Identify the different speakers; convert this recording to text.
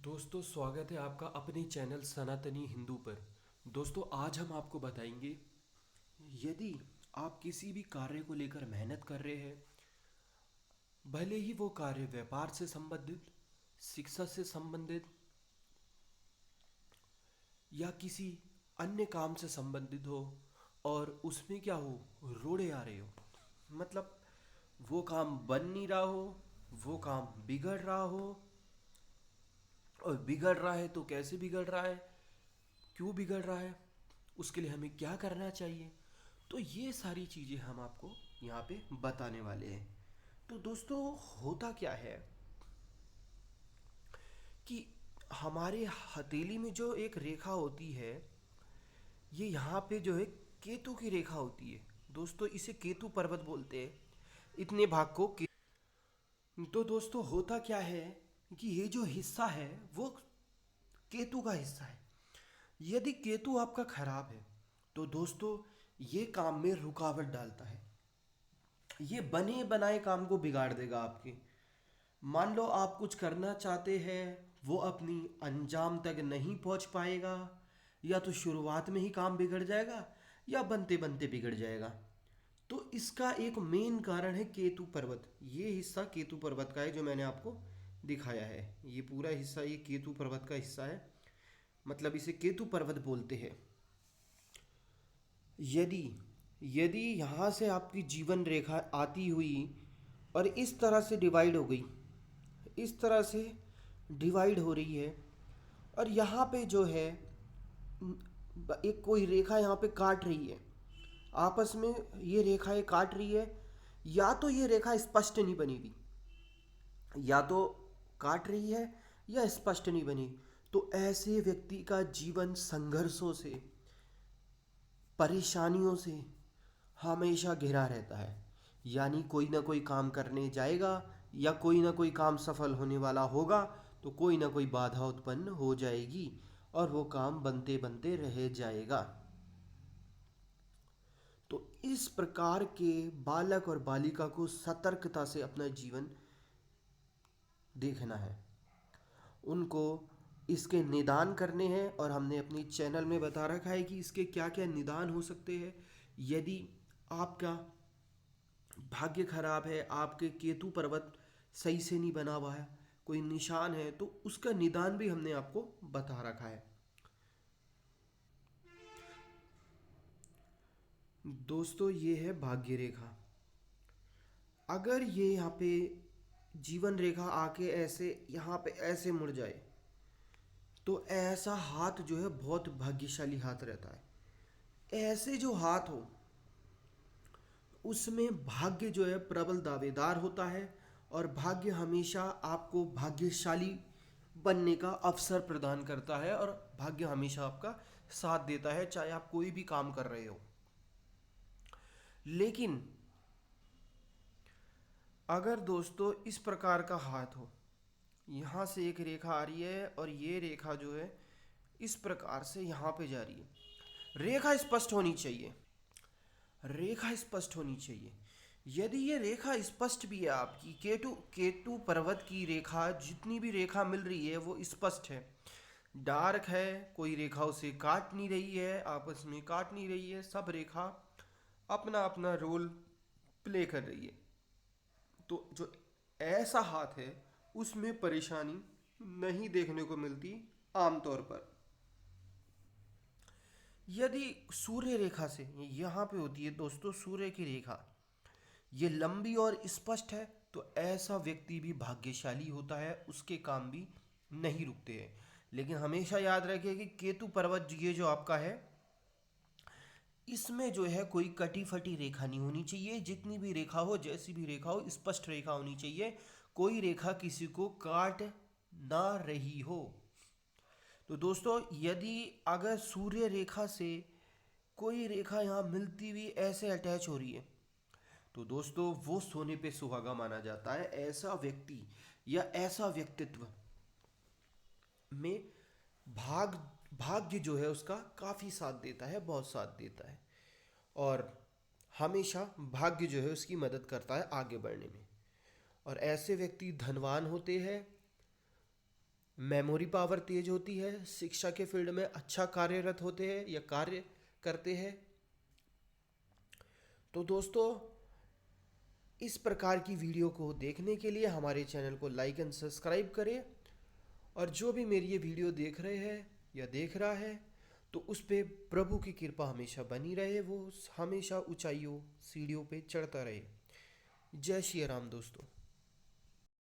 Speaker 1: दोस्तों, स्वागत है आपका अपने चैनल सनातनी हिंदू पर। दोस्तों, आज हम आपको बताएंगे, यदि आप किसी भी कार्य को लेकर मेहनत कर रहे हैं, भले ही वो कार्य व्यापार से संबंधित, शिक्षा से संबंधित या किसी अन्य काम से संबंधित हो, और उसमें क्या हो, रोड़े आ रहे हो, मतलब वो काम बन नहीं रहा हो, वो काम बिगड़ रहा हो, और बिगड़ रहा है तो कैसे बिगड़ रहा है, क्यों बिगड़ रहा है, उसके लिए हमें क्या करना चाहिए। तो ये सारी चीज़ें हम आपको यहाँ पे बताने वाले हैं। तो दोस्तों, होता क्या है कि हमारे हथेली में जो एक रेखा होती है, ये यहाँ पे जो है केतु की रेखा होती है। दोस्तों, इसे केतु पर्वत बोलते हैं। इतने भाग को तो दोस्तों, होता क्या है कि ये जो हिस्सा है वो केतु का हिस्सा है। यदि केतु आपका खराब है तो दोस्तों, ये काम में रुकावट डालता है। ये बने बनाए काम को बिगाड़ देगा आपके। मान लो आप कुछ करना चाहते हैं, वो अपनी अंजाम तक नहीं पहुंच पाएगा, या तो शुरुआत में ही काम बिगड़ जाएगा या बनते बनते बिगड़ जाएगा। तो इसका एक मेन कारण है केतु पर्वत। ये हिस्सा केतु पर्वत का है जो मैंने आपको दिखाया है। ये पूरा हिस्सा ये केतु पर्वत का हिस्सा है, मतलब इसे केतु पर्वत बोलते हैं। यदि यदि यहाँ से आपकी जीवन रेखा आती हुई और इस तरह से डिवाइड हो गई, इस तरह से डिवाइड हो रही है, और यहाँ पे जो है एक कोई रेखा यहाँ पे काट रही है, आपस में ये रेखाएं काट रही है, या तो ये रेखा स्पष्ट नहीं बनी हुई, या तो काट रही है या स्पष्ट नहीं बनी, तो ऐसे व्यक्ति का जीवन संघर्षों से, परेशानियों से हमेशा घिरा रहता है। यानी कोई ना कोई काम करने जाएगा या कोई ना कोई काम सफल होने वाला होगा, तो कोई ना कोई बाधा उत्पन्न हो जाएगी और वो काम बनते बनते रह जाएगा। तो इस प्रकार के बालक और बालिका को सतर्कता से अपना जीवन देखना है, उनको इसके निदान करने हैं। और हमने अपनी चैनल में बता रखा है कि इसके क्या क्या निदान हो सकते हैं। यदि आपका भाग्य खराब है, आपके केतु पर्वत सही से नहीं बना हुआ है, कोई निशान है, तो उसका निदान भी हमने आपको बता रखा है। दोस्तों, ये है भाग्य रेखा। अगर ये यहाँ पे जीवन रेखा आके ऐसे यहाँ पे ऐसे मुड़ जाए, तो ऐसा हाथ जो है बहुत भाग्यशाली हाथ रहता है। ऐसे जो हाथ हो, उसमें भाग्य जो है प्रबल दावेदार होता है, और भाग्य हमेशा आपको भाग्यशाली बनने का अवसर प्रदान करता है, और भाग्य हमेशा आपका साथ देता है, चाहे आप कोई भी काम कर रहे हो। लेकिन अगर दोस्तों इस प्रकार का हाथ हो, यहाँ से एक रेखा आ रही है और ये रेखा जो है इस प्रकार से यहाँ पे जा रही है, रेखा स्पष्ट होनी चाहिए, रेखा स्पष्ट होनी चाहिए। यदि ये रेखा स्पष्ट भी है आपकी, केतु केतु पर्वत की रेखा, जितनी भी रेखा मिल रही है वो स्पष्ट है, डार्क है, कोई रेखा उसे काट नहीं रही है, आपस में काट नहीं रही है, सब रेखा अपना अपना रोल प्ले कर रही है, तो जो ऐसा हाथ है उसमें परेशानी नहीं देखने को मिलती आमतौर पर। यदि सूर्य रेखा से यहाँ पे होती है दोस्तों, सूर्य की रेखा ये लंबी और स्पष्ट है, तो ऐसा व्यक्ति भी भाग्यशाली होता है, उसके काम भी नहीं रुकते हैं। लेकिन हमेशा याद रखिए कि केतु पर्वत ये जो आपका है, इसमें जो है कोई कटी फटी रेखा नहीं होनी चाहिए। जितनी भी रेखा हो, जैसी भी रेखा हो, स्पष्ट रेखा होनी चाहिए, कोई रेखा किसी को काट ना रही हो। तो दोस्तों, यदि अगर सूर्य रेखा से कोई रेखा यहाँ मिलती हुई ऐसे अटैच हो रही है, तो दोस्तों वो सोने पे सुहागा माना जाता है। ऐसा व्यक्ति या ऐसा व्यक्तित्व में भाग भाग्य जो है उसका काफ़ी साथ देता है, बहुत साथ देता है, और हमेशा भाग्य जो है उसकी मदद करता है आगे बढ़ने में। और ऐसे व्यक्ति धनवान होते हैं, मेमोरी पावर तेज होती है, शिक्षा के फील्ड में अच्छा कार्यरत होते हैं या कार्य करते हैं। तो दोस्तों, इस प्रकार की वीडियो को देखने के लिए हमारे चैनल को लाइक एंड सब्सक्राइब करें। और जो भी मेरी ये वीडियो देख रहे हैं या देख रहा है, तो उस पे प्रभु की कृपा हमेशा बनी रहे, वो हमेशा ऊंचाइयों सीढ़ियों पे चढ़ता रहे। जय श्री राम दोस्तों।